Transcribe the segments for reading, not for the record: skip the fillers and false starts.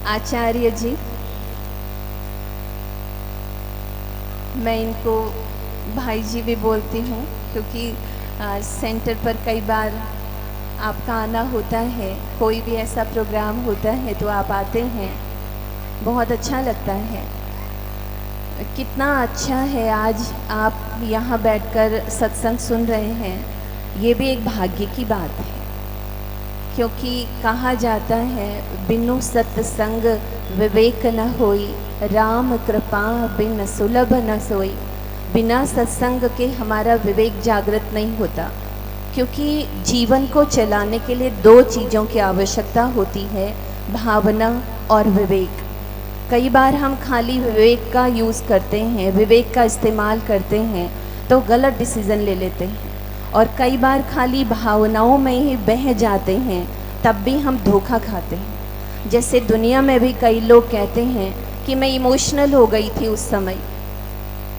आचार्य जी, मैं इनको भाई जी भी बोलती हूँ क्योंकि सेंटर पर कई बार आपका आना होता है, कोई भी ऐसा प्रोग्राम होता है तो आप आते हैं, बहुत अच्छा लगता है। कितना अच्छा है आज आप यहाँ बैठकर सत्संग सुन रहे हैं, ये भी एक भाग्य की बात है, क्योंकि कहा जाता है बिनु सत्संग विवेक न होई, राम कृपा बिन सुलभ न सोई। बिना सत्संग के हमारा विवेक जागृत नहीं होता, क्योंकि जीवन को चलाने के लिए दो चीज़ों की आवश्यकता होती है, भावना और विवेक। कई बार हम खाली विवेक का यूज़ करते हैं, विवेक का इस्तेमाल करते हैं तो गलत डिसीज़न ले लेते हैं, और कई बार खाली भावनाओं में ही बह जाते हैं, तब भी हम धोखा खाते हैं। जैसे दुनिया में भी कई लोग कहते हैं कि मैं इमोशनल हो गई थी उस समय,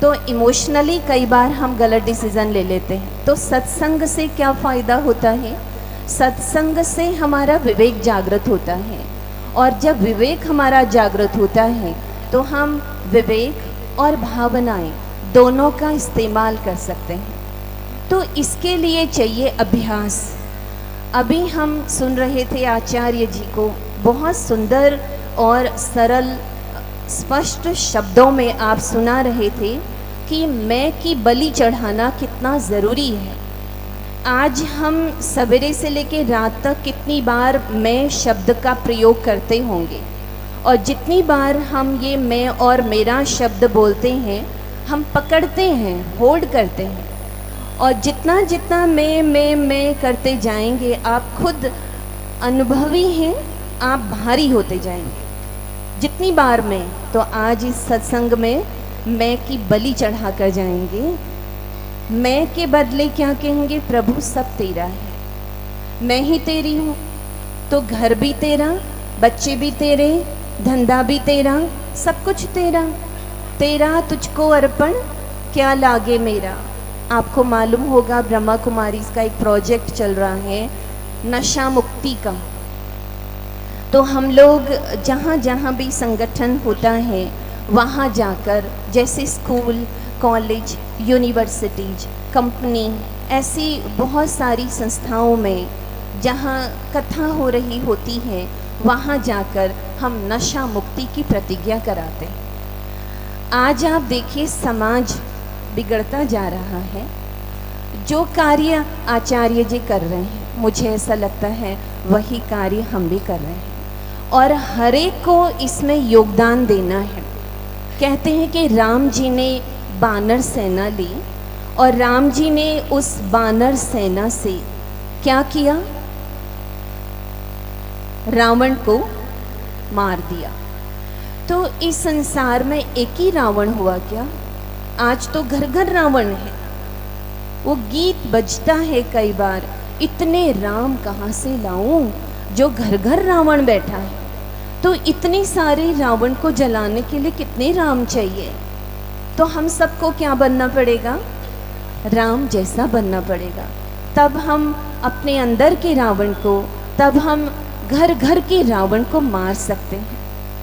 तो इमोशनली कई बार हम गलत डिसीज़न ले लेते हैं। तो सत्संग से क्या फ़ायदा होता है? सत्संग से हमारा विवेक जागृत होता है, और जब विवेक हमारा जागृत होता है तो हम विवेक और भावनाएं दोनों का इस्तेमाल कर सकते हैं। तो इसके लिए चाहिए अभ्यास। अभी हम सुन रहे थे आचार्य जी को, बहुत सुंदर और सरल स्पष्ट शब्दों में आप सुना रहे थे कि मैं की बलि चढ़ाना कितना ज़रूरी है। आज हम सवेरे से लेकर रात तक कितनी बार मैं शब्द का प्रयोग करते होंगे, और जितनी बार हम ये मैं और मेरा शब्द बोलते हैं, हम पकड़ते हैं, होल्ड करते हैं, और जितना जितना मैं करते जाएंगे, आप खुद अनुभवी हैं, आप भारी होते जाएंगे। जितनी बार मैं, तो आज इस सत्संग में मैं की बलि चढ़ा कर जाएंगे। मैं के बदले क्या कहेंगे? प्रभु सब तेरा है, मैं ही तेरी हूँ, तो घर भी तेरा, बच्चे भी तेरे, धंधा भी तेरा, सब कुछ तेरा, तेरा तुझको अर्पण क्या लागे मेरा। आपको मालूम होगा ब्रह्मा कुमारी का एक प्रोजेक्ट चल रहा है नशा मुक्ति का। तो हम लोग जहाँ जहाँ भी संगठन होता है वहाँ जाकर, जैसे स्कूल, कॉलेज, यूनिवर्सिटीज, कंपनी, ऐसी बहुत सारी संस्थाओं में जहाँ कथा हो रही होती है, वहाँ जाकर हम नशा मुक्ति की प्रतिज्ञा कराते हैं। आज आप देखिए समाज बिगड़ता जा रहा है। जो कार्य आचार्य जी कर रहे हैं, मुझे ऐसा लगता है वही कार्य हम भी कर रहे हैं, और हर एक को इसमें योगदान देना है। कहते हैं कि राम जी ने बानर सेना ली, और राम जी ने उस बानर सेना से क्या किया? रावण को मार दिया। तो इस संसार में एक ही रावण हुआ क्या? आज तो घर घर रावण है। वो गीत बजता है कई बार, इतने राम कहाँ से लाऊं, जो घर घर रावण बैठा है। तो इतने सारे रावण को जलाने के लिए कितने राम चाहिए? तो हम सबको क्या बनना पड़ेगा? राम जैसा बनना पड़ेगा। तब हम अपने अंदर के रावण को, तब हम घर घर के रावण को मार सकते हैं।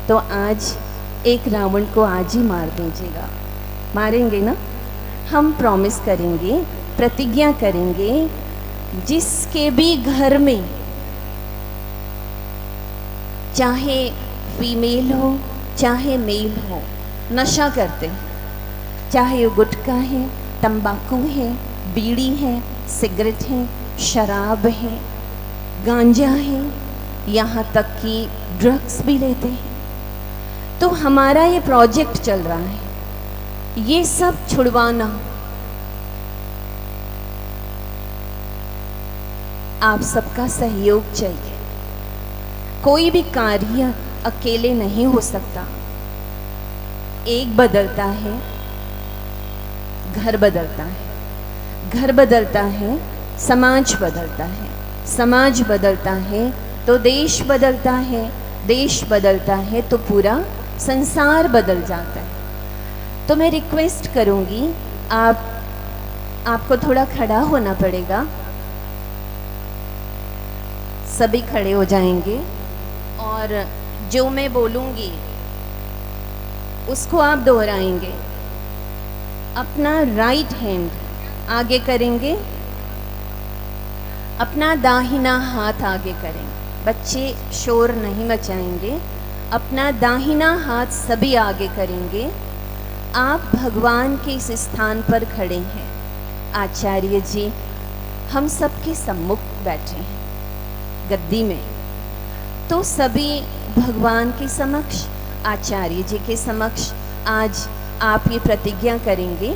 तो आज एक रावण को आज ही मार दीजिएगा। मारेंगे ना? हम प्रॉमिस करेंगे, प्रतिज्ञा करेंगे, जिसके भी घर में, चाहे फीमेल हो चाहे मेल हो, नशा करते हैं, चाहे वो गुटखा है, तंबाकू है, बीड़ी है, सिगरेट है, शराब है, गांजा है, यहाँ तक कि ड्रग्स भी लेते हैं। तो हमारा ये प्रोजेक्ट चल रहा है, ये सब छुड़वाना। आप सबका सहयोग चाहिए। कोई भी कार्य अकेले नहीं हो सकता। एक बदलता है, घर बदलता है, घर बदलता है, समाज बदलता है, समाज बदलता है तो देश बदलता है, देश बदलता है तो पूरा संसार बदल जाता है। तो मैं रिक्वेस्ट करूंगी, आपको थोड़ा खड़ा होना पड़ेगा। सभी खड़े हो जाएंगे और जो मैं बोलूँगी उसको आप दोहराएंगे। अपना राइट हैंड आगे करेंगे, अपना दाहिना हाथ आगे करेंगे। बच्चे शोर नहीं मचाएंगे। अपना दाहिना हाथ सभी आगे करेंगे। आप भगवान के इस स्थान पर खड़े हैं। आचार्य जी हम सबके सम्मुख बैठे हैं गद्दी में, तो सभी भगवान के समक्ष, आचार्य जी के समक्ष आज आप ये प्रतिज्ञा करेंगे।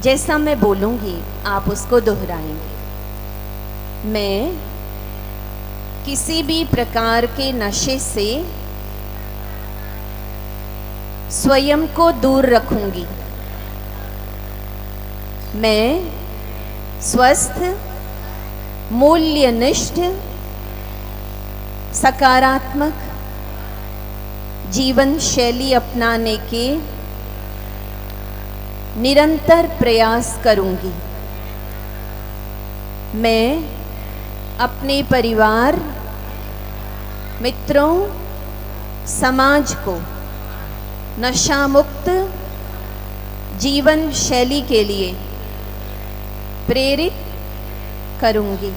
जैसा मैं बोलूँगी आप उसको दोहराएंगे। मैं किसी भी प्रकार के नशे से स्वयं को दूर रखूंगी। मैं स्वस्थ, मूल्यनिष्ठ, सकारात्मक जीवन शैली अपनाने के निरंतर प्रयास करूंगी। मैं अपने परिवार, मित्रों, समाज को नशा मुक्त जीवन शैली के लिए प्रेरित करूंगी।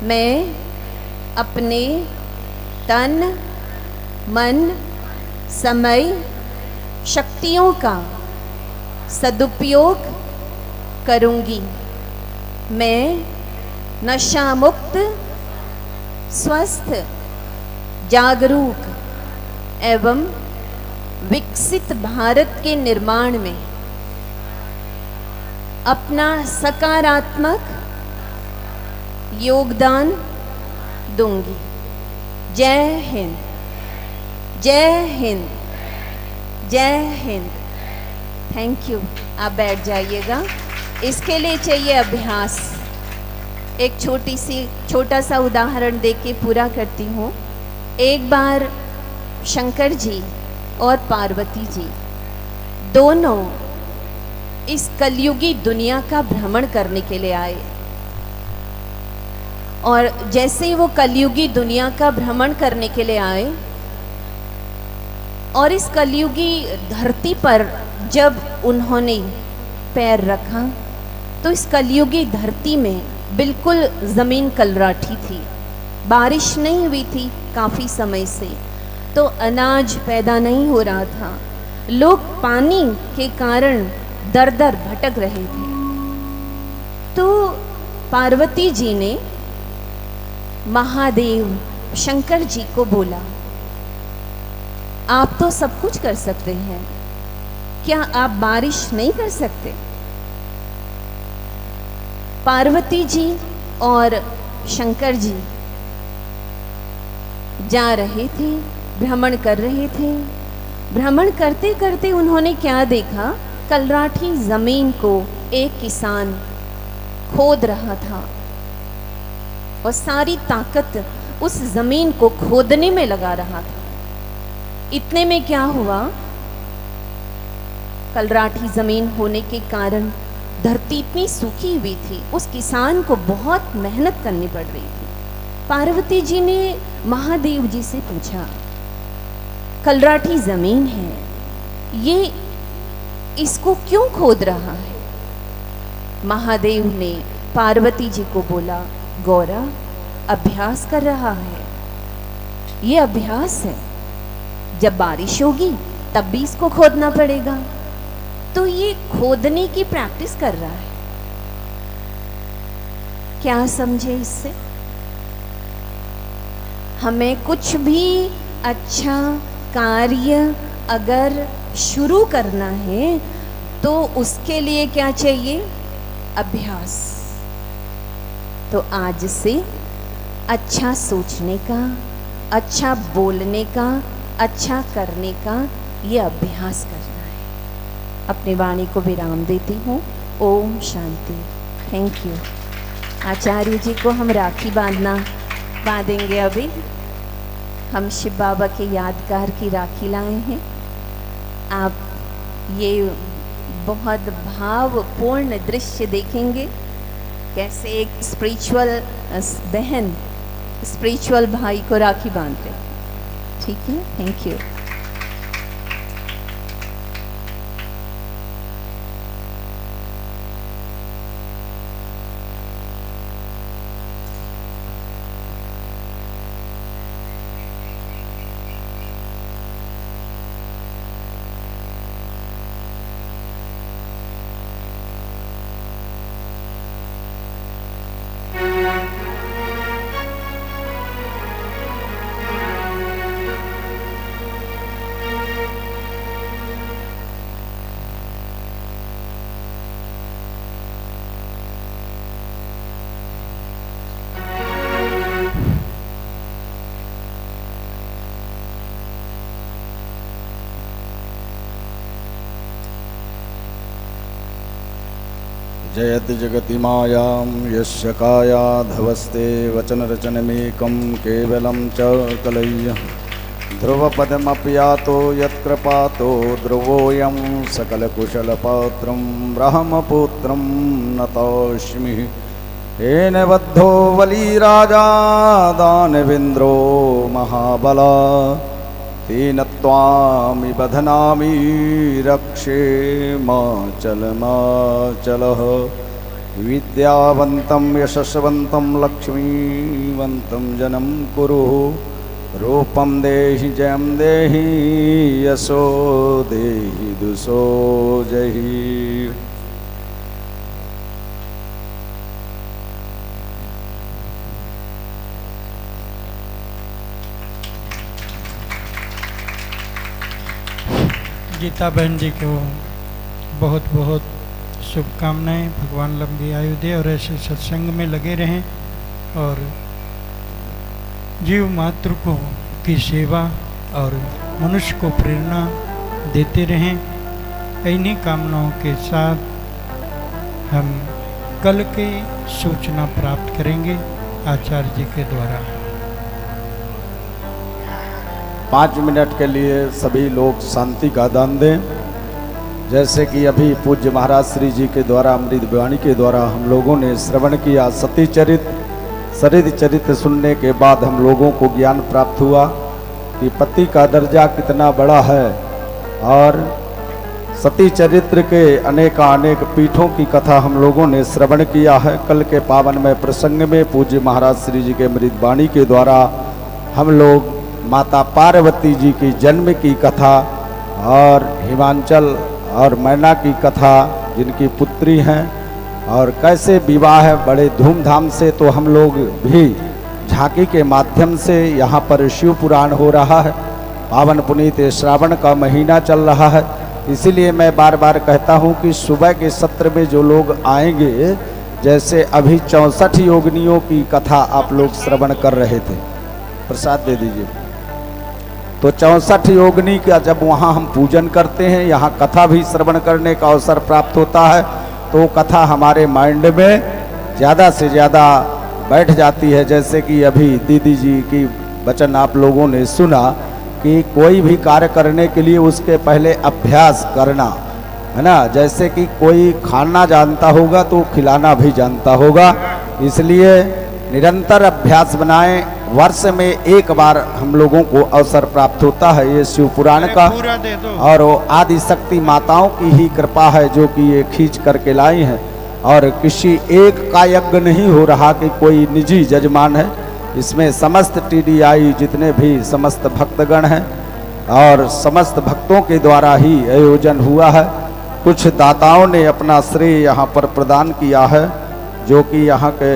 मैं अपने तन, मन, समय, शक्तियों का सदुपयोग करूंगी। मैं नशा मुक्त, स्वस्थ, जागरूक एवं विकसित भारत के निर्माण में अपना सकारात्मक योगदान दूंगी। जय हिंद, जय हिंद, जय हिंद। Thank you. आप बैठ जाइएगा। इसके लिए चाहिए अभ्यास। एक छोटा सा उदाहरण देके पूरा करती हूँ। एक बार शंकर जी और पार्वती जी दोनों इस कलयुगी दुनिया का भ्रमण करने के लिए आए, और जैसे ही वो कलयुगी दुनिया का भ्रमण करने के लिए आए और इस कलयुगी धरती पर जब उन्होंने पैर रखा तो इस कलयुगी धरती में बिल्कुल ज़मीन कलराठी थी। बारिश नहीं हुई थी काफ़ी समय से, तो अनाज पैदा नहीं हो रहा था। लोग पानी के कारण दर दर भटक रहे थे। तो पार्वती जी ने महादेव शंकर जी को बोला, आप तो सब कुछ कर सकते हैं, क्या आप बारिश नहीं कर सकते? पार्वती जी और शंकर जी जा रहे थे, भ्रमण कर रहे थे। भ्रमण करते करते उन्होंने क्या देखा? कलराठी जमीन को एक किसान खोद रहा था और सारी ताकत उस जमीन को खोदने में लगा रहा था। इतने में क्या हुआ? कलराठी जमीन होने के कारण धरती इतनी सूखी हुई थी, उस किसान को बहुत मेहनत करनी पड़ रही थी। पार्वती जी ने महादेव जी से पूछा, कलराठी जमीन है, ये इसको क्यों खोद रहा है? महादेव ने पार्वती जी को बोला, गौरा अभ्यास कर रहा है, ये अभ्यास है, जब बारिश होगी तब भी इसको खोदना पड़ेगा, तो ये खोदने की प्रैक्टिस कर रहा है। क्या समझे इससे? हमें कुछ भी अच्छा कार्य अगर शुरू करना है तो उसके लिए क्या चाहिए? अभ्यास। तो आज से अच्छा सोचने का, अच्छा बोलने का, अच्छा करने का ये अभ्यास करना है। अपनी वाणी को विराम देती हूँ। ओम शांति। Thank you. आचार्य जी को हम राखी बांधेंगे। अभी हम शिव बाबा के यादगार की राखी लाए हैं। आप ये बहुत भावपूर्ण दृश्य देखेंगे, कैसे एक स्पिरिचुअल बहन स्पिरिचुअल भाई को राखी बांध रही। ठीक है, थैंक यू। जयति जगति मायां यस्य कायाधवस्ते वचनरचनमेकं केवलं च कलय्य ध्रुवपदमपि यातो यत्कृपातो ध्रुवोऽयं सकलकुशलपात्रं ब्रह्मपुत्रं नतोऽस्मि। येन बद्धो बलिराजा दानवेन्द्रो महाबला तेन त्वामि बध्नामि रक्षेमाचलमाचलः। विद्यावन्तं यशस्वन्तं लक्ष्मीवन्तं जनं कुरु। रूपं देहि जयं देहि यशो देहि दुषो जहि। गीता बहन जी को बहुत बहुत शुभकामनाएं। भगवान लंबी आयु दे और ऐसे सत्संग में लगे रहें और जीव मात्र को की सेवा और मनुष्य को प्रेरणा देते रहें। इन्हीं कामनाओं के साथ हम कल की सूचना प्राप्त करेंगे आचार्य जी के द्वारा। 5 मिनट के लिए सभी लोग शांति का दान दें। जैसे कि अभी पूज्य महाराज श्री जी के द्वारा अमृत वाणी के द्वारा हम लोगों ने श्रवण किया। सती चरित्र सुनने के बाद हम लोगों को ज्ञान प्राप्त हुआ कि पति का दर्जा कितना बड़ा है और सती चरित्र के अनेक पीठों की कथा हम लोगों ने श्रवण किया है। कल के पावन में प्रसंग में पूज्य महाराज श्री जी के अमृत वाणी के द्वारा हम लोग माता पार्वती जी की जन्म की कथा और हिमांचल और मैना की कथा जिनकी पुत्री हैं और कैसे विवाह है बड़े धूमधाम से। तो हम लोग भी झांकी के माध्यम से यहाँ पर शिव पुराण हो रहा है। पावन पुनीत श्रावण का महीना चल रहा है, इसीलिए मैं बार बार कहता हूँ कि सुबह के सत्र में जो लोग आएंगे, जैसे अभी 64 योगिनियों की कथा आप लोग श्रवण कर रहे थे, प्रसाद दे दीजिए। तो 64 योगिनी का जब वहाँ हम पूजन करते हैं, यहाँ कथा भी श्रवण करने का अवसर प्राप्त होता है, तो कथा हमारे माइंड में ज़्यादा से ज़्यादा बैठ जाती है। जैसे कि अभी दीदी जी की वचन आप लोगों ने सुना कि कोई भी कार्य करने के लिए उसके पहले अभ्यास करना है ना। जैसे कि कोई खाना जानता होगा तो खिलाना भी जानता होगा, इसलिए निरंतर अभ्यास बनाएं। वर्ष में एक बार हम लोगों को अवसर प्राप्त होता है ये शिव पुराण का, और वो आदि शक्ति माताओं की ही कृपा है जो कि ये खींच करके लाई हैं। और किसी एक का यज्ञ नहीं हो रहा कि कोई निजी जजमान है, इसमें समस्त TDI जितने भी समस्त भक्तगण हैं और समस्त भक्तों के द्वारा ही आयोजन हुआ है। कुछ दाताओं ने अपना श्रेय यहाँ पर प्रदान किया है, जो कि यहाँ के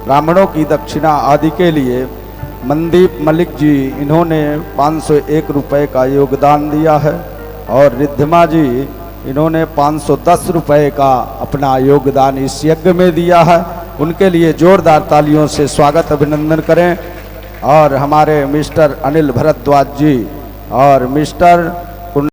ब्राह्मणों की दक्षिणा आदि के लिए मनदीप मलिक जी इन्होंने 501 रुपये का योगदान दिया है और रिद्धिमा जी इन्होंने 510 रुपये का अपना योगदान इस यज्ञ में दिया है। उनके लिए जोरदार तालियों से स्वागत अभिनंदन करें। और हमारे मिस्टर अनिल भरद्वाज जी और मिस्टर